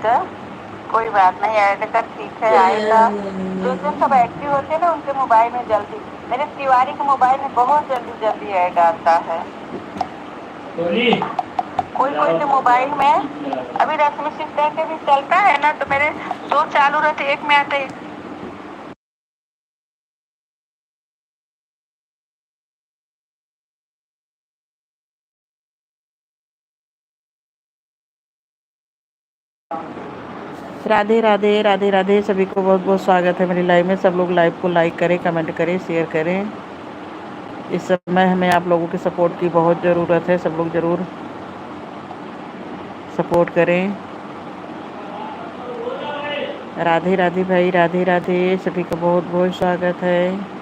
का, कोई बात नहीं, ऐड कर, ठीक है, आएगा। जो जो सब एक्टिव होते हैं ना उनके मोबाइल में जल्दी, मेरे तिवारी के मोबाइल में बहुत जल्दी जल्दी ऐड आता है। कोई कोई के मोबाइल में अभी रश्मि सिस्टर के भी चलता है ना, तो मेरे दो चालू रहते, एक में आते। राधे राधे राधे राधे, सभी को बहुत बहुत स्वागत है मेरी लाइव में। सब लोग लाइव को लाइक करें, कमेंट करें, शेयर करें। इस समय हमें आप लोगों के सपोर्ट की बहुत ज़रूरत है। सब लोग ज़रूर सपोर्ट करें। राधे राधे भाई, राधे राधे, सभी का बहुत बहुत स्वागत है।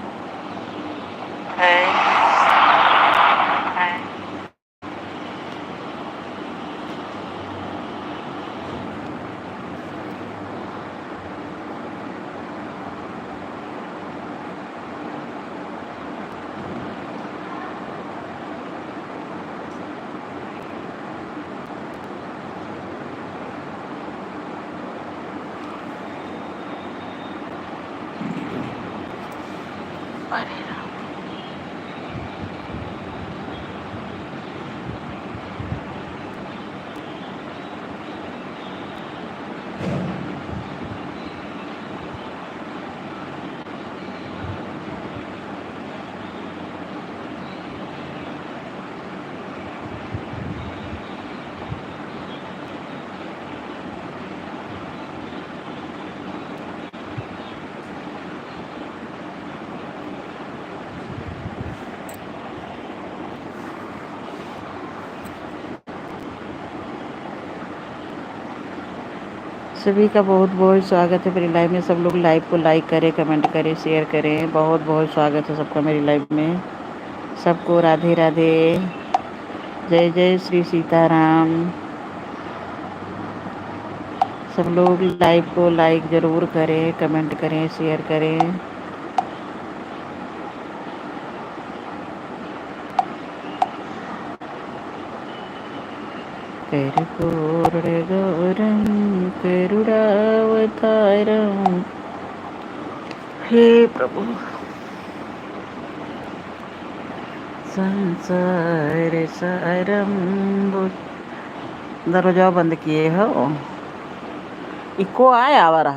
सभी का बहुत बहुत स्वागत है मेरी लाइव में। सब लोग लाइव को लाइक करें, कमेंट करें, शेयर करें। बहुत बहुत स्वागत है सबका मेरी लाइव में। सबको राधे राधे, जय जय श्री सीताराम। सब लोग लाइव को लाइक ज़रूर करें, कमेंट करें, शेयर करें। कर्पूरगौरं करुणावतारं, हे प्रभु संसार सारं। दरवाजा बंद किए हो, इको आया आ रहा।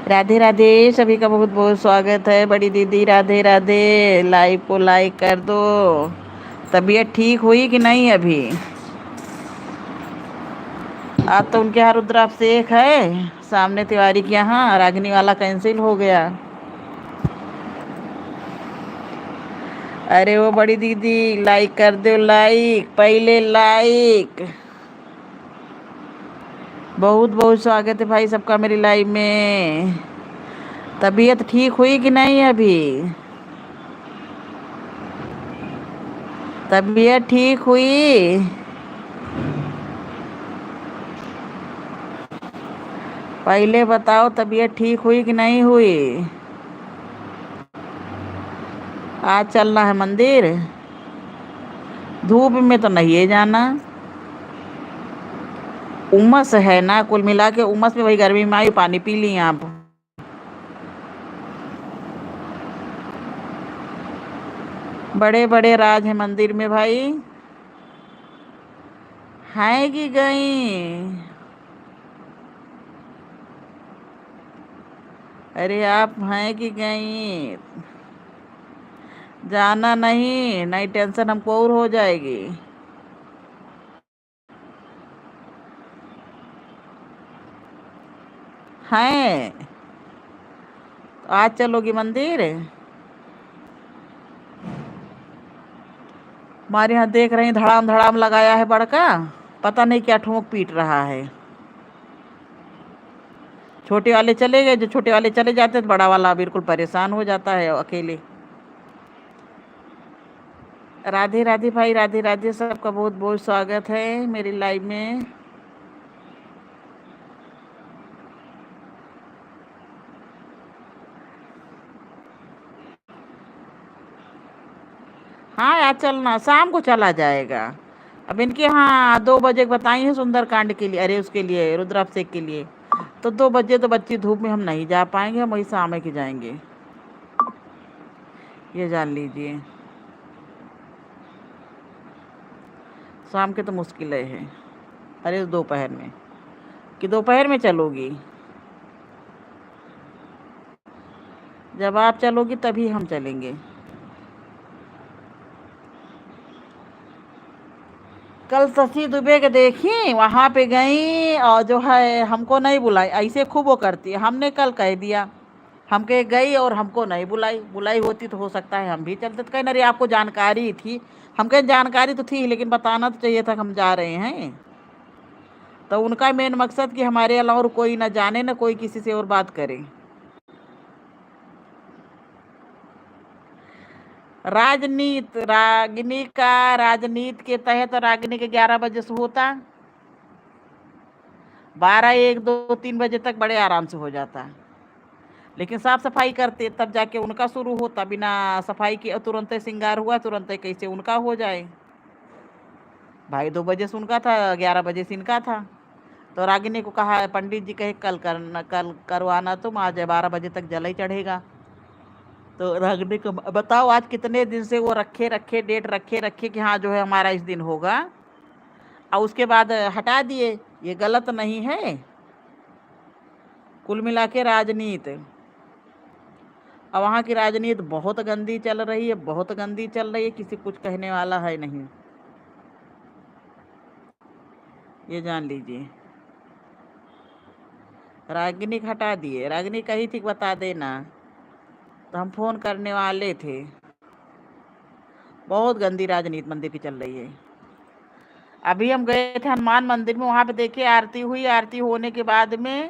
राधे राधे, सभी का बहुत बहुत स्वागत है। बड़ी दीदी राधे राधे, लाइव को लाइक कर दो। तबीयत ठीक हुई कि नहीं अभी? आज तो उनके यहाँ रुद्राभिषेक है, सामने तिवारी के यहाँ। रागिनी वाला कैंसिल हो गया। अरे वो बड़ी दीदी लाइक कर दो, लाइक पहले लाइक। बहुत बहुत स्वागत है भाई सबका मेरी लाइव में। तबीयत ठीक हुई कि नहीं अभी? तबीयत ठीक हुई? पहले बताओ तबीयत ठीक हुई कि नहीं हुई? आज चलना है मंदिर? धूप में तो नहीं है जाना, उमस है ना, कुल मिला के उमस में वही गर्मी में आई पानी पी ली आप। बड़े बड़े राज हैं मंदिर में भाई। हैं कि गई? अरे आप हैं कि गई? जाना नहीं, नहीं टेंशन हमको और हो जाएगी। हैं तो आज चलोगी मंदिर? हमारे यहाँ देख रही धड़ाम धड़ाम लगाया है बड़का, पता नहीं क्या ठोक पीट रहा है। छोटे वाले चले गए, जो छोटे वाले चले जाते तो बड़ा वाला बिल्कुल परेशान हो जाता है अकेले। राधे राधे भाई, राधे राधे, सबका बहुत बहुत स्वागत है मेरी लाइव में। हाँ यार चलना, शाम को चला जाएगा। अब इनके यहाँ 2 बजे बताई है सुंदरकांड के लिए, अरे उसके लिए रुद्राभिषेक के लिए, तो 2 बजे तो बच्ची धूप में हम नहीं जा पाएंगे, हम वही शाम के जाएंगे, ये जान लीजिए। शाम के तो मुश्किल है। अरे दोपहर में, कि दोपहर में चलोगी? जब आप चलोगी तभी हम चलेंगे। कल शशि दुबे के देखी, वहाँ पे गई और जो है हमको नहीं बुलाई, ऐसे खूब वो करती है। हमने कल कह दिया, हम कहे गई और हमको नहीं बुलाई, बुलाई होती तो हो सकता है हम भी चलते, तो कहीं ना, आपको जानकारी थी? हम कहें जानकारी तो थी लेकिन बताना तो चाहिए था कि हम जा रहे हैं। तो उनका मेन मकसद कि हमारे अलावा और कोई ना जाने, ना कोई किसी से और बात करे। राजनीति, रागिनी का राजनीति के तहत रागिनी के 11 बजे से होता, 12, 1, 2, 3 बजे तक बड़े आराम से हो जाता। लेकिन साफ सफाई करते तब जाके उनका शुरू होता, बिना सफाई के तुरंत श्रृंगार हुआ तुरंत कैसे उनका हो जाए। भाई 2 बजे से उनका था, 11 बजे से इनका था। तो रागिनी को कहा, पंडित जी कहे कल करना, कल करवाना, तुम आज 12 बजे तक जल ही चढ़ेगा। तो रागिनी को बताओ आज कितने दिन से वो रखे रखे डेट रखे रखे कि हाँ जो है हमारा इस दिन होगा, और उसके बाद हटा दिए। ये गलत नहीं है? कुल मिला के राजनीति, और वहाँ की राजनीति बहुत गंदी चल रही है, बहुत गंदी चल रही है, किसी कुछ कहने वाला है नहीं, ये जान लीजिए। रागिनी को हटा दिए, रागिनी कही थी बता देना, तो हम फोन करने वाले थे। बहुत गंदी राजनीति मंदिर की चल रही है। अभी हम गए थे हनुमान मंदिर में, वहाँ पे देखिए आरती हुई, आरती होने के बाद में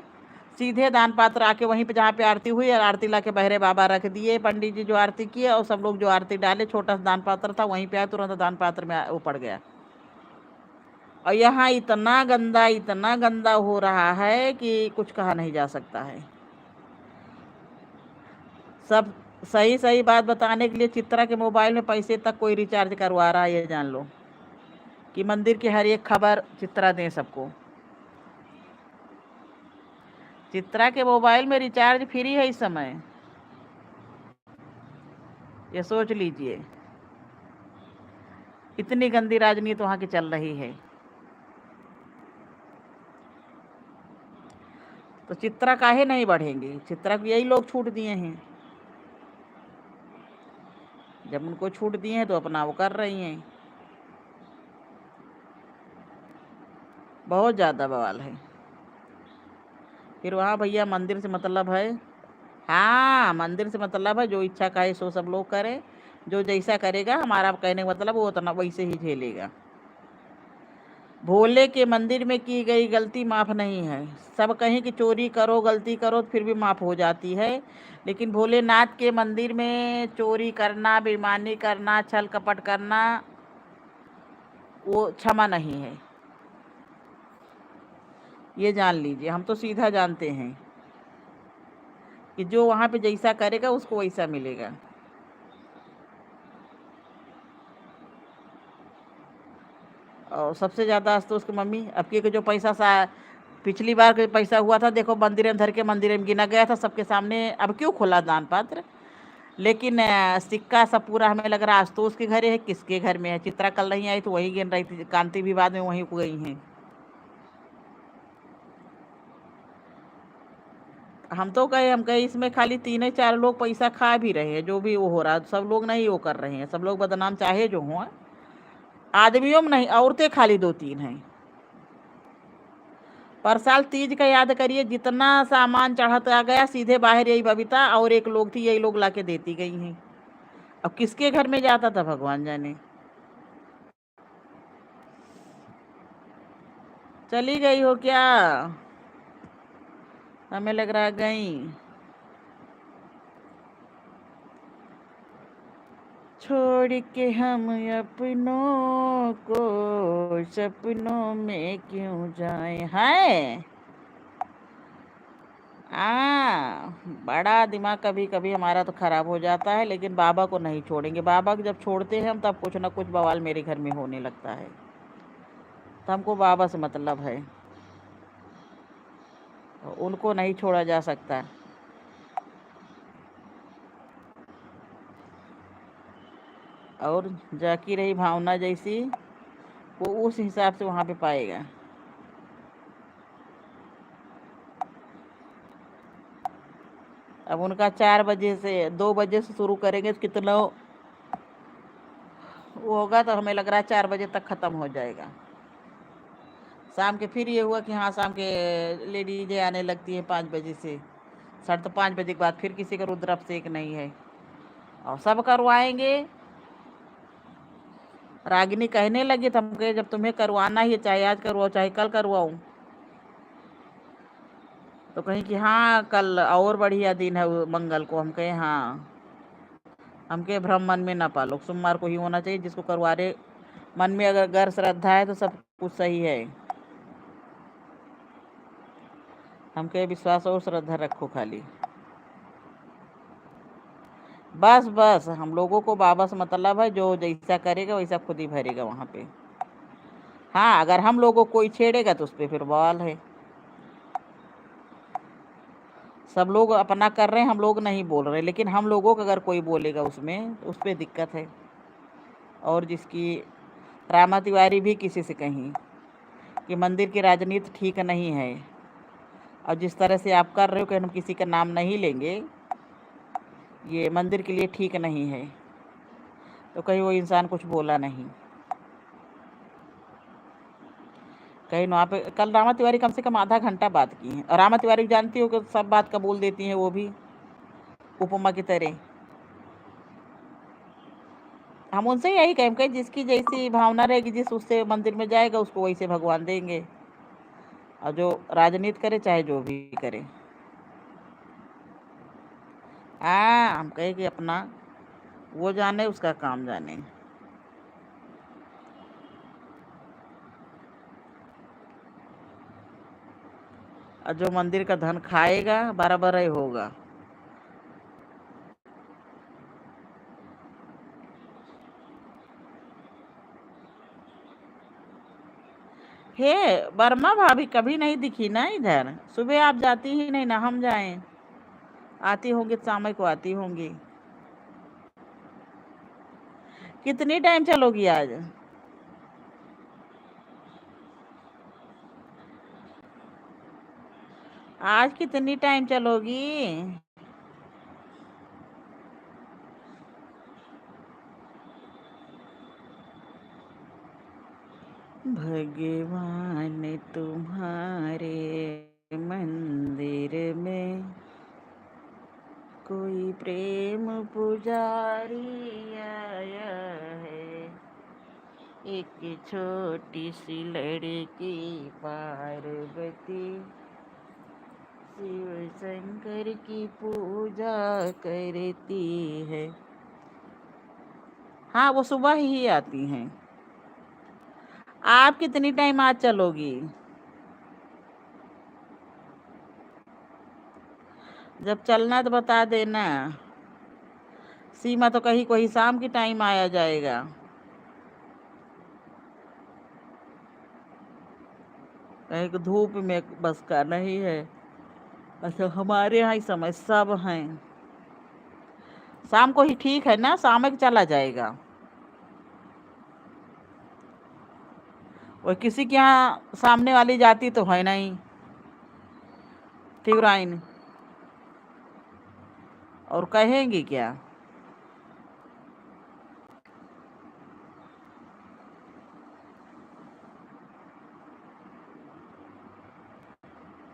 सीधे दान पात्र आके वहीं पे जहाँ पे आरती हुई, आरती ला के बहरे बाबा रख दिए, पंडित जी जो आरती किए और सब लोग जो आरती डाले, छोटा सा दान पात्र था वहीं पे आया, तुरंत दान पात्र में वो पड़ गया। और यहाँ इतना गंदा हो रहा है कि कुछ कहा नहीं जा सकता है। सब सही सही बात बताने के लिए चित्रा के मोबाइल में पैसे तक कोई रिचार्ज करवा रहा है, ये जान लो कि मंदिर की हर एक खबर चित्रा दें सबको। चित्रा के मोबाइल में रिचार्ज फ्री है इस समय, ये सोच लीजिए। इतनी गंदी राजनीति वहाँ की चल रही है। तो चित्रा काहे नहीं बढ़ेंगी? चित्रा को यही लोग छूट दिए हैं, जब उनको छूट दिए हैं तो अपना वो कर रही हैं। बहुत ज़्यादा बवाल है। फिर वहाँ भैया मंदिर से मतलब है, हाँ मंदिर से मतलब है, जो इच्छा का है सो सब लोग करें, जो जैसा करेगा, हमारा कहने का मतलब वो उतना वैसे ही झेलेगा। भोले के मंदिर में की गई गलती माफ़ नहीं है। सब कहें कि चोरी करो, गलती करो, फिर भी माफ़ हो जाती है, लेकिन भोलेनाथ के मंदिर में चोरी करना, बेईमानी करना, छल कपट करना, वो क्षमा नहीं है। ये जान लीजिए। हम तो सीधा जानते हैं कि जो वहाँ पे जैसा करेगा उसको वैसा मिलेगा। और सबसे ज़्यादा तो उसकी मम्मी, अब के जो पैसा पिछली बार के पैसा हुआ था, देखो मंदिर में धर के मंदिर में गिना गया था सबके सामने। अब क्यों खोला दान पात्र? लेकिन सिक्का सब पूरा हमें लग रहा आज तो उसके घर है, किसके घर में है? चित्रा कल नहीं आई तो वही गिन रही थी, कांति भी बाद में वहीं को गई हैं। हम तो कहे, हम कहे इसमें खाली 3-4 लोग पैसा खा भी रहे हैं, जो भी वो हो रहा, सब लोग नहीं वो कर रहे हैं, सब लोग बदनाम चाहे जो हों। आदमियों में नहीं, औरतें खाली 2-3 हैं। पर साल तीज का याद करिए, जितना सामान चढ़ता गया सीधे बाहर यही बबीता और एक लोग थी, यही लोग लाके देती गई हैं। अब किसके घर में जाता था भगवान जाने। चली गई हो क्या? हमें लग रहा गई। छोड़ के हम अपनों को सपनों में क्यों जाए। है बड़ा दिमाग कभी कभी हमारा तो खराब हो जाता है, लेकिन बाबा को नहीं छोड़ेंगे। बाबा को जब छोड़ते हैं हम, तब कुछ ना कुछ बवाल मेरे घर में होने लगता है। तो हमको बाबा से मतलब है, उनको नहीं छोड़ा जा सकता। और जाकी रही भावना जैसी, वो उस हिसाब से वहाँ पे पाएगा। अब उनका 4 बजे से 2 बजे से शुरू करेंगे तो कितना वो होगा, तो हमें लग रहा है 4 बजे तक ख़त्म हो जाएगा। शाम के फिर ये हुआ कि हाँ, शाम के लेडीजें आने लगती हैं 5 बजे से। 5:30 बजे के बाद फिर किसी का रुद्राभिषेक नहीं है, और सब करवाएंगे। रागिनी कहने लगी, तो हम कहे जब तुम्हें करवाना ही है, चाहे आज करवाओ चाहे कल करवाऊँ। तो कहीं कि हाँ कल और बढ़िया दिन है, मंगल को। हम कहे हाँ, हम कहे भ्रम मन में ना पालो, सोमवार को ही होना चाहिए। जिसको करवा रहे मन में अगर गर श्रद्धा है तो सब कुछ सही है। हम कहे विश्वास और श्रद्धा रखो खाली। बस बस हम लोगों को बाबा से मतलब है, जो जैसा करेगा वैसा खुद ही भरेगा वहाँ पे। हाँ, अगर हम लोगों को कोई छेड़ेगा तो उस पर फिर बवाल है। सब लोग अपना कर रहे हैं, हम लोग नहीं बोल रहे, लेकिन हम लोगों को अगर कोई बोलेगा उसमें, तो उस पर दिक्कत है। और जिसकी रामा तिवारी भी किसी से कहीं कि मंदिर की राजनीति ठीक नहीं है, और जिस तरह से आप कर रहे हो कि हम किसी का नाम नहीं लेंगे, ये मंदिर के लिए ठीक नहीं है। तो कहीं वो इंसान कुछ बोला नहीं। कहीं वहाँ पे कल रामा तिवारी कम से कम आधा घंटा बात की है, और रामा तिवारी जानती हो कि सब बात कबूल देती हैं, वो भी उपमा की तरह। हम उनसे यही कहें जिसकी जैसी भावना रहेगी, जिस उससे मंदिर में जाएगा उसको वैसे भगवान देंगे, और जो राजनीति करे चाहे जो भी करे। हम कहे कि अपना वो जाने, उसका काम जाने। और जो मंदिर का धन खाएगा बराबर ही होगा। हे वर्मा भाभी कभी नहीं दिखी ना इधर। सुबह आप जाती ही नहीं ना, हम जाएं। आती होंगी तो शाम को आती होंगी। कितनी टाइम चलोगी आज? आज कितनी टाइम चलोगी? भगवान तुम्हारे मंदिर में कोई प्रेम पुजारी एक छोटी सी लड़की पार्वती शिव शंकर की पूजा करती है। हाँ, वो सुबह ही आती हैं। आप कितनी टाइम आज चलोगी? जब चलना तो बता देना। सीमा तो कहीं कोई शाम की टाइम आया जाएगा। कहीं को धूप में बस का नहीं है। अच्छा, हमारे यहाँ इस समय सब हैं। शाम को ही ठीक है ना, शाम को चला जाएगा। और किसी के यहाँ सामने वाली जाती तो है नहीं, ठिवराइन, और कहेंगी क्या?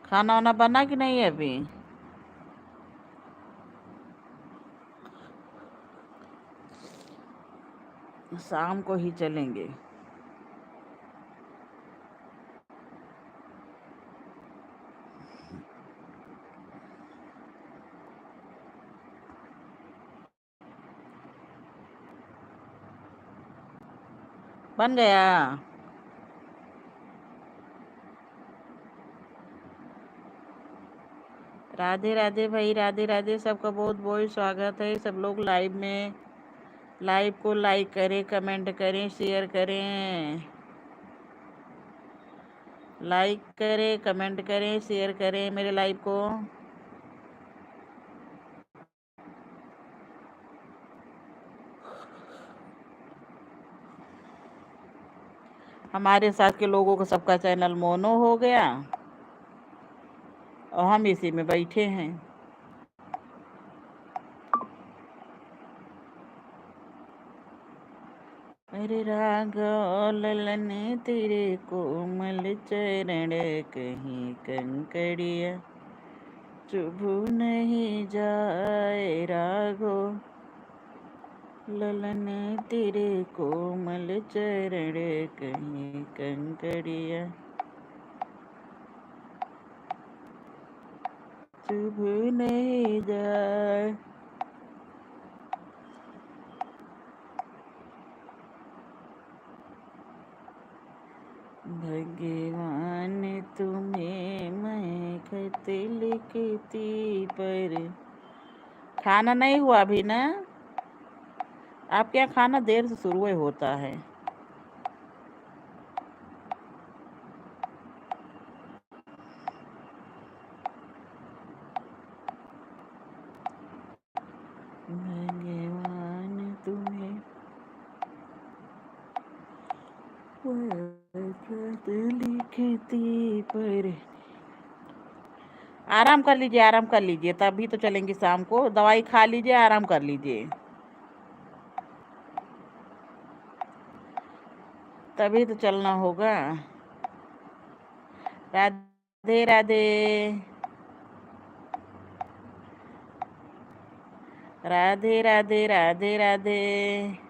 खाना वाना बना कि नहीं है अभी? शाम को ही चलेंगे। बन गया। राधे राधे भाई, राधे राधे। सबका बहुत बहुत स्वागत है। सब लोग लाइव में, लाइव को लाइक करें, कमेंट करें, शेयर करें। लाइक करें, कमेंट करें, शेयर करें मेरे लाइव को। हमारे साथ के लोगों को सबका चैनल मोनो हो गया और हम इसी में बैठे हैं। अरे राघव ललन तेरे कोमल चरण कहीं कंकड़िया चुभ नहीं जाए। राघव ललन तेरे कोमल चरण कहीं कंकड़िया चुभ नहीं जाए। भगवान तुम्हें मैं खत लिखती पर। खाना नहीं हुआ अभी ना? आपके यहाँ खाना देर से शुरू होता है। भगवान तुम्हें मैं खत लिखती पर। आराम कर लीजिए, आराम कर लीजिए, तभी तो चलेंगे शाम को। दवाई खा लीजिए, आराम कर लीजिए, तभी तो चलना होगा। राधे राधे, राधे राधे, राधे राधे।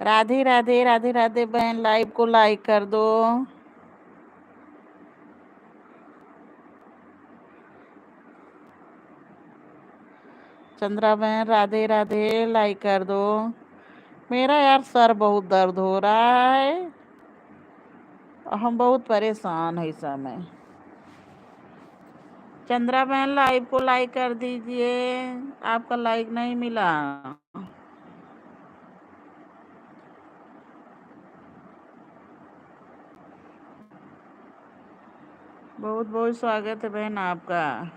राधे राधे राधे राधे बहन, लाइव को लाइक कर दो। चंद्रा बहन राधे राधे, लाइक कर दो। मेरा यार सर बहुत दर्द हो रहा है, हम बहुत परेशान है इस समय। चंद्रा बहन लाइव को लाइक कर दीजिए, आपका लाइक नहीं मिला। बहुत बहुत स्वागत है बहन आपका।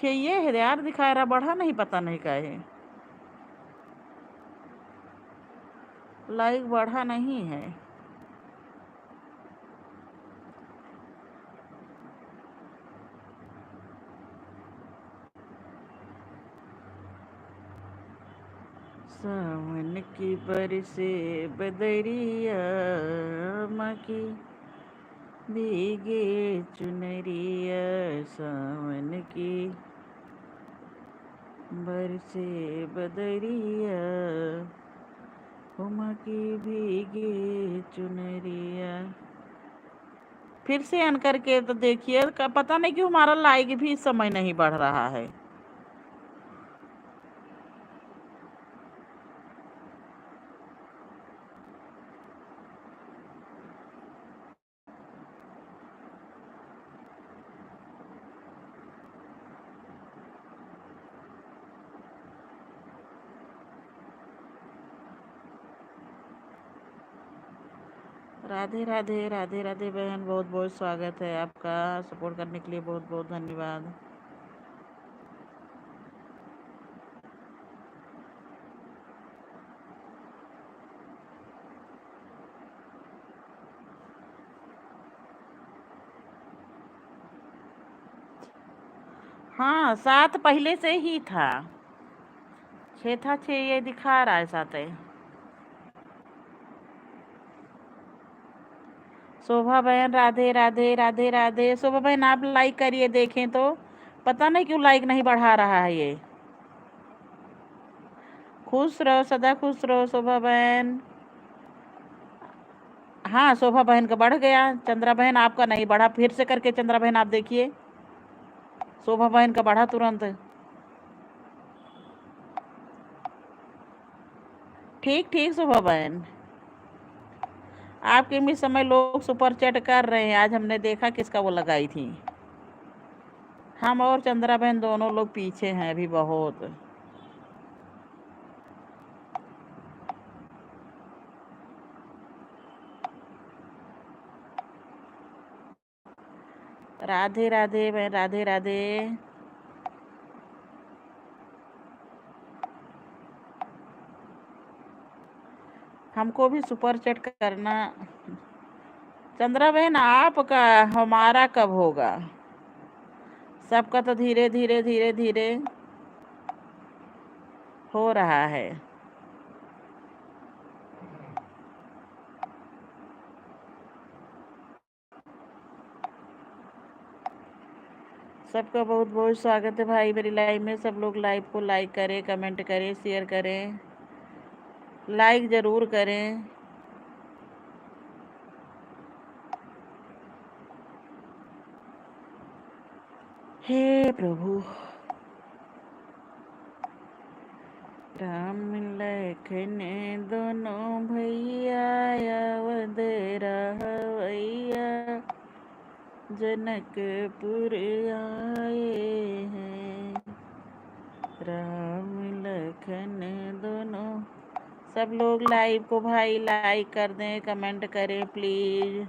ये है यार, दिखा रहा बढ़ा नहीं, पता नहीं क्या है, लाइक बढ़ा नहीं है। सावन की बरसे बदरिया, मकी भीगे चुनरिया, सावन की बरसे बदरिया, मकी भीगे चुनरिया। फिर से ऑन करके तो देखिए, पता नहीं क्यों हमारा लाइक भी इस समय नहीं बढ़ रहा है। राधे राधे राधे राधे बहन, बहुत बहुत स्वागत है आपका। सपोर्ट करने के लिए बहुत बहुत धन्यवाद। हाँ, 7 पहले से ही था, 6 था, 6 ये दिखा रहा है 7 है। शोभा बहन राधे राधे राधे राधे। शोभा बहन आप लाइक करिए, देखें तो पता नहीं क्यों लाइक नहीं बढ़ा रहा है ये। खुश रहो, सदा खुश रहो शोभा बहन। हाँ, शोभा बहन का बढ़ गया, चंद्रा बहन आपका नहीं बढ़ा। फिर से करके चंद्रा बहन आप देखिए, शोभा बहन का बढ़ा तुरंत। ठीक ठीक शोभा बहन, आपके भी समय लोग सुपर चैट कर रहे हैं। आज हमने देखा किसका वो लगाई थी। हम और चंद्रा बहन दोनों लोग पीछे हैं अभी बहुत। राधे राधे बहन, राधे राधे। हमको भी सुपर चैट करना। चंद्रा बहन आपका हमारा कब होगा? सबका तो धीरे धीरे धीरे धीरे हो रहा है। सबका बहुत बहुत स्वागत है भाई मेरी लाइव में। सब लोग लाइव को लाइक करें, कमेंट करें, शेयर करें, लाइक ज़रूर करें। हे प्रभु। राम लखन दोनों भैया, अवध रहवैया, जनकपुर आए हैं। राम लखन दोनों। सब लोग लाइव को भाई लाइक कर दें, कमेंट करें प्लीज़।